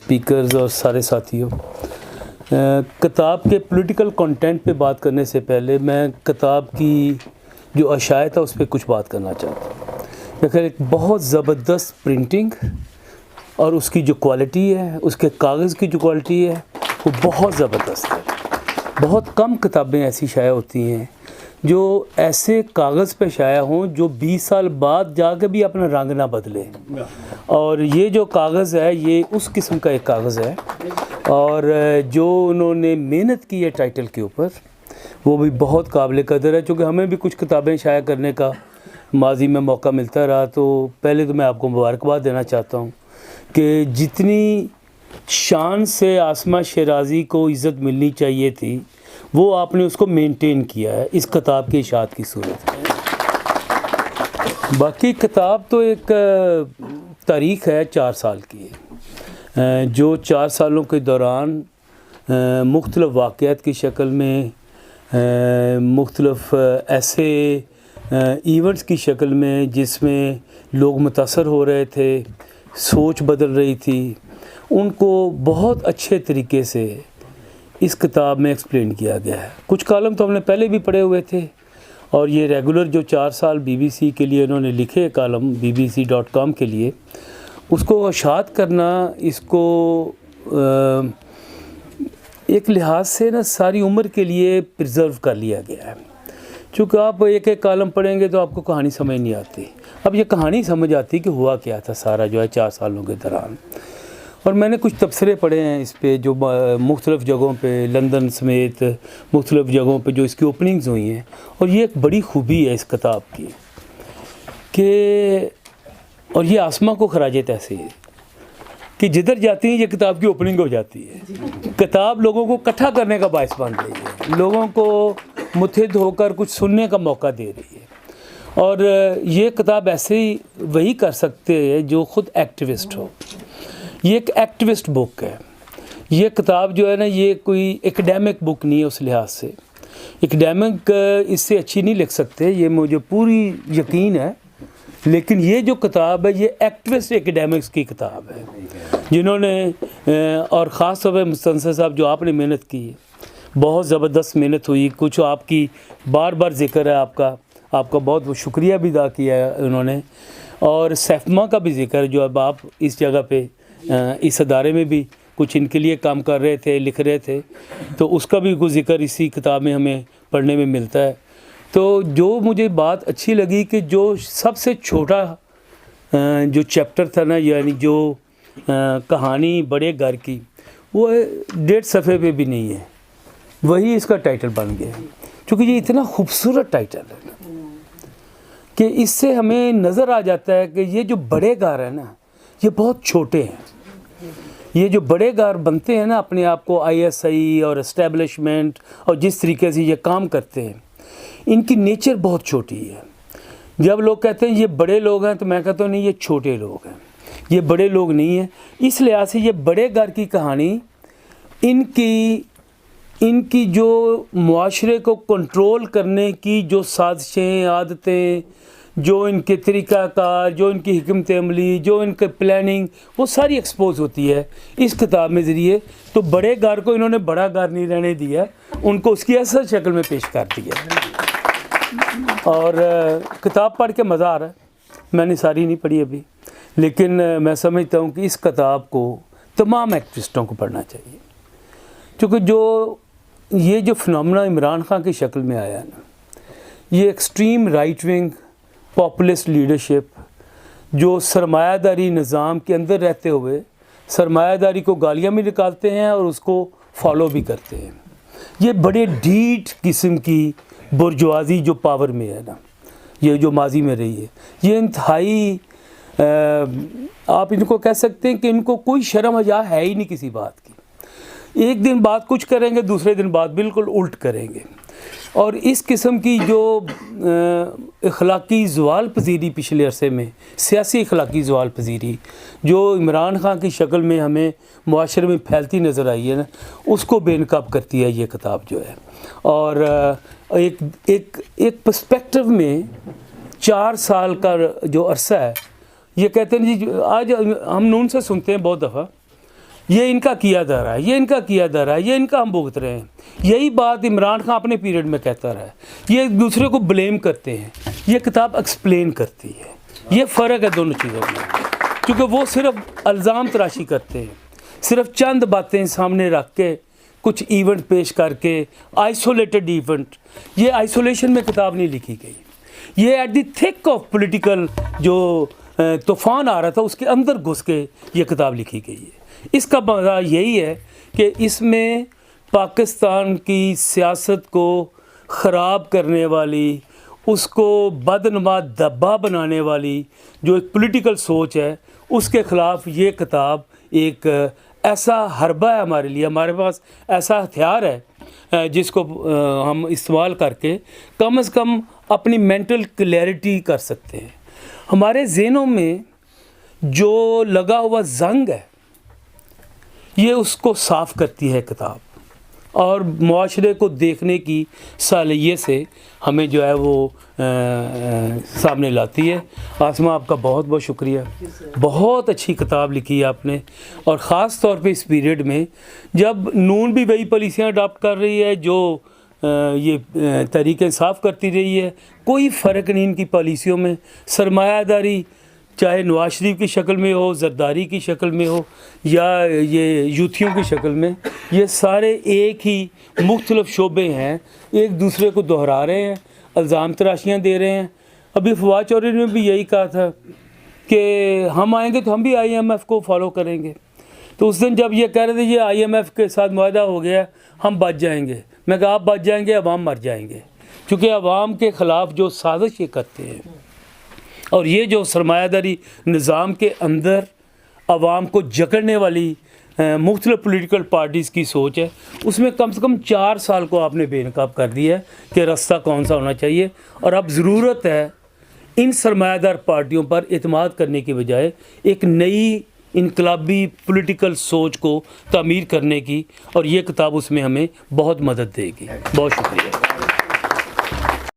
Speakers اور سارے ساتھیوں، کتاب کے پولیٹیکل کنٹینٹ پہ بات کرنے سے پہلے میں کتاب کی جو اشاعت تھا اس پہ کچھ بات کرنا چاہتا ہوں۔ دیکھیں، ایک بہت زبردست پرنٹنگ اور اس کی جو کوالٹی ہے، اس کے کاغذ کی جو کوالٹی ہے وہ بہت زبردست ہے۔ بہت کم کتابیں ایسی شائع ہوتی ہیں جو ایسے کاغذ پہ شائع ہوں جو 20 سال بعد جا کے بھی اپنا رنگ نہ بدلے، اور یہ جو کاغذ ہے یہ اس قسم کا ایک کاغذ ہے، اور جو انہوں نے محنت کی ہے ٹائٹل کے اوپر وہ بھی بہت قابل قدر ہے۔ چونکہ ہمیں بھی کچھ کتابیں شائع کرنے کا ماضی میں موقع ملتا رہا، تو پہلے تو میں آپ کو مبارکباد دینا چاہتا ہوں کہ جتنی شان سے عاصمہ شیرازی کو عزت ملنی چاہیے تھی وہ آپ نے اس کو مینٹین کیا ہے اس کتاب کی اشاعت کی صورت میں۔ باقی کتاب تو ایک تاریخ ہے 4 سال کی ہے، جو 4 سالوں کے دوران مختلف واقعات کی شکل میں، مختلف ایسے ایونٹس کی شکل میں جس میں لوگ متاثر ہو رہے تھے، سوچ بدل رہی تھی، ان کو بہت اچھے طریقے سے اس کتاب میں ایکسپلین کیا گیا ہے۔ کچھ کالم تو ہم نے پہلے بھی پڑھے ہوئے تھے، اور یہ ریگولر جو 4 سال BBC کے لیے انہوں نے لکھے کالم bbc.com کے لیے، اس کو اشاعت کرنا، اس کو ایک لحاظ سے نا ساری عمر کے لیے پرزرو کر لیا گیا ہے۔ چونکہ آپ ایک ایک کالم پڑھیں گے تو آپ کو کہانی سمجھ نہیں آتی۔ اب یہ کہانی سمجھ آتی کہ ہوا کیا تھا سارا جو ہے 4 سالوں کے دوران۔ اور میں نے کچھ تبصرے پڑھے ہیں اس پہ، جو مختلف جگہوں پہ، لندن سمیت مختلف جگہوں پہ جو اس کی اوپننگز ہوئی ہیں، اور یہ ایک بڑی خوبی ہے اس کتاب کی کہ، اور یہ آسما کو خراج تحسین ہے کہ جدھر جاتی ہیں یہ کتاب کی اوپننگ ہو جاتی ہے۔ کتاب لوگوں کو اکٹھا کرنے کا باعث بن رہی ہے، لوگوں کو متحد ہو کر کچھ سننے کا موقع دے رہی ہے، اور یہ کتاب ایسے ہی وہی کر سکتے ہیں جو خود ایکٹیوسٹ ہو۔ یہ ایک ایکٹیوسٹ بک ہے۔ یہ کتاب جو ہے نا، یہ کوئی ایکڈیمک بک نہیں ہے اس لحاظ سے۔ ایکڈیمک اس سے اچھی نہیں لکھ سکتے، یہ مجھے پوری یقین ہے، لیکن یہ جو کتاب ہے یہ ایکٹیوسٹ ایکڈیمکس کی کتاب ہے، جنہوں نے، اور خاص طور پہ مستنصر صاحب جو آپ نے محنت کی ہے، بہت زبردست محنت ہوئی۔ کچھ آپ کی بار بار ذکر ہے، آپ کا بہت بہت شکریہ بھی ادا کیا ہے انہوں نے، اور سیفما کا بھی ذکر جو اب آپ اس جگہ پہ اس ادارے میں بھی کچھ ان کے لیے کام کر رہے تھے، لکھ رہے تھے، تو اس کا بھی کوئی ذکر اسی کتاب میں ہمیں پڑھنے میں ملتا ہے۔ تو جو مجھے بات اچھی لگی کہ جو سب سے چھوٹا جو چیپٹر تھا نا، یعنی جو کہانی بڑے گھر کی، وہ 1.5 صفحے پہ بھی نہیں ہے، وہی اس کا ٹائٹل بن گیا ہے۔ چونکہ یہ اتنا خوبصورت ٹائٹل ہے نا کہ اس سے ہمیں نظر آ جاتا ہے کہ یہ جو بڑے گھر ہیں نا یہ بہت چھوٹے ہیں۔ یہ جو بڑے گھر بنتے ہیں نا اپنے آپ کو ISI اور اسٹیبلشمنٹ اور جس طریقے سے یہ کام کرتے ہیں، ان کی نیچر بہت چھوٹی ہے۔ جب لوگ کہتے ہیں یہ بڑے لوگ ہیں تو میں کہتا ہوں نہیں، یہ چھوٹے لوگ ہیں، یہ بڑے لوگ نہیں ہیں۔ اس لحاظ سے یہ بڑے گھر کی کہانی، ان کی جو معاشرے کو کنٹرول کرنے کی جو سازشیں، عادتیں، جو ان کے طریقہ کار، جو ان کی حکمت عملی، جو ان کے پلاننگ، وہ ساری ایکسپوز ہوتی ہے اس کتاب میں ذریعے۔ تو بڑے گھر کو انہوں نے بڑا گھر نہیں رہنے دیا، ان کو اس کی اصل شکل میں پیش کر دیا۔ اور کتاب پڑھ کے مزہ آ رہا ہے۔ میں نے ساری نہیں پڑھی ابھی، لیکن میں سمجھتا ہوں کہ اس کتاب کو تمام ایکٹیوسٹوں کو پڑھنا چاہیے، کیونکہ یہ جو فنامنا عمران خان کی شکل میں آیا نا، یہ extreme right wing populist leadership, جو سرمایہ داری نظام کے اندر رہتے ہوئے سرمایہ داری کو گالیاں بھی نکالتے ہیں اور اس کو فالو بھی کرتے ہیں، یہ بڑے ڈھیٹ قسم کی برجوازی جو پاور میں ہے نا، یہ جو ماضی میں رہی ہے، یہ انتہائی، آپ ان کو کہہ سکتے ہیں کہ ان کو کوئی شرم حیا ہے ہی نہیں کسی بات کی۔ ایک دن بعد کچھ کریں گے، دوسرے دن بعد بالکل الٹ کریں گے، اور اس قسم کی جو اخلاقی زوال پذیری پچھلے عرصے میں، سیاسی اخلاقی زوال پذیری جو عمران خان کی شکل میں ہمیں معاشرے میں پھیلتی نظر آئی ہے نا، اس کو بے نقاب کرتی ہے یہ کتاب جو ہے۔ اور ایک پرسپیکٹو میں 4 سال کا جو عرصہ ہے، یہ کہتے ہیں جی، آج ہم نون سے سنتے ہیں بہت دفعہ یہ ان کا کیا جا رہا ہے، یہ ان کا کیا جا رہا ہے، یہ ان کا ہم بھگت رہے ہیں. یہی بات عمران خان اپنے پیریڈ میں کہتا رہا ہے. یہ ایک دوسرے کو بلیم کرتے ہیں، یہ کتاب ایکسپلین کرتی ہے. یہ فرق ہے دونوں چیزوں میں، کیونکہ وہ صرف الزام تراشی کرتے ہیں، صرف چند باتیں سامنے رکھ کے کچھ ایونٹ پیش کر کے آئسولیٹڈ ایونٹ. یہ آئسولیشن میں کتاب نہیں لکھی گئی، یہ ایٹ دی تھک آف پولیٹیکل جو طوفان آ رہا تھا اس کے اندر گھس کے یہ کتاب لکھی گئی ہے. اس کا مزہ یہی ہے کہ اس میں پاکستان کی سیاست کو خراب کرنے والی، اس کو بدنما دبا بنانے والی جو ایک پولیٹیکل سوچ ہے، اس کے خلاف یہ کتاب ایک ایسا حربہ ہے ہمارے لیے. ہمارے پاس ایسا ہتھیار ہے جس کو ہم استعمال کر کے کم از کم اپنی مینٹل کلیئرٹی کر سکتے ہیں. ہمارے ذہنوں میں جو لگا ہوا زنگ ہے یہ اس کو صاف کرتی ہے کتاب، اور معاشرے کو دیکھنے کی صلاحیت سے ہمیں جو ہے وہ سامنے لاتی ہے. آسمہ آپ کا بہت بہت شکریہ، بہت اچھی کتاب لکھی ہے آپ نے، اور خاص طور پہ اس پیریڈ میں جب نون بھی وہی پالیسیاں اڈاپٹ کر رہی ہے جو یہ تحریک انصاف کرتی رہی ہے. کوئی فرق نہیں ان کی پالیسیوں میں. سرمایہ داری چاہے نواز شریف کی شکل میں ہو، زرداری کی شکل میں ہو، یا یہ یوتھیوں کی شکل میں، یہ سارے ایک ہی مختلف شعبے ہیں، ایک دوسرے کو دہرا رہے ہیں، الزام تراشیاں دے رہے ہیں. ابھی فواد چودھری نے بھی یہی کہا تھا کہ ہم آئیں گے تو ہم بھی IMF کو فالو کریں گے. تو اس دن جب یہ کہہ رہے تھے یہ IMF کے ساتھ معاہدہ ہو گیا ہم بچ جائیں گے، میں کہا آپ بچ جائیں گے، عوام مر جائیں گے. چونکہ عوام کے خلاف جو سازش یہ کرتے ہیں، اور یہ جو سرمایہ داری نظام کے اندر عوام کو جکڑنے والی مختلف پولیٹیکل پارٹیز کی سوچ ہے، اس میں کم سے کم 4 سال کو آپ نے بے نقاب کر دیا ہے کہ راستہ کون سا ہونا چاہیے. اور اب ضرورت ہے ان سرمایہ دار پارٹیوں پر اعتماد کرنے کے بجائے ایک نئی انقلابی پولیٹیکل سوچ کو تعمیر کرنے کی، اور یہ کتاب اس میں ہمیں بہت مدد دے گی. بہت شکریہ.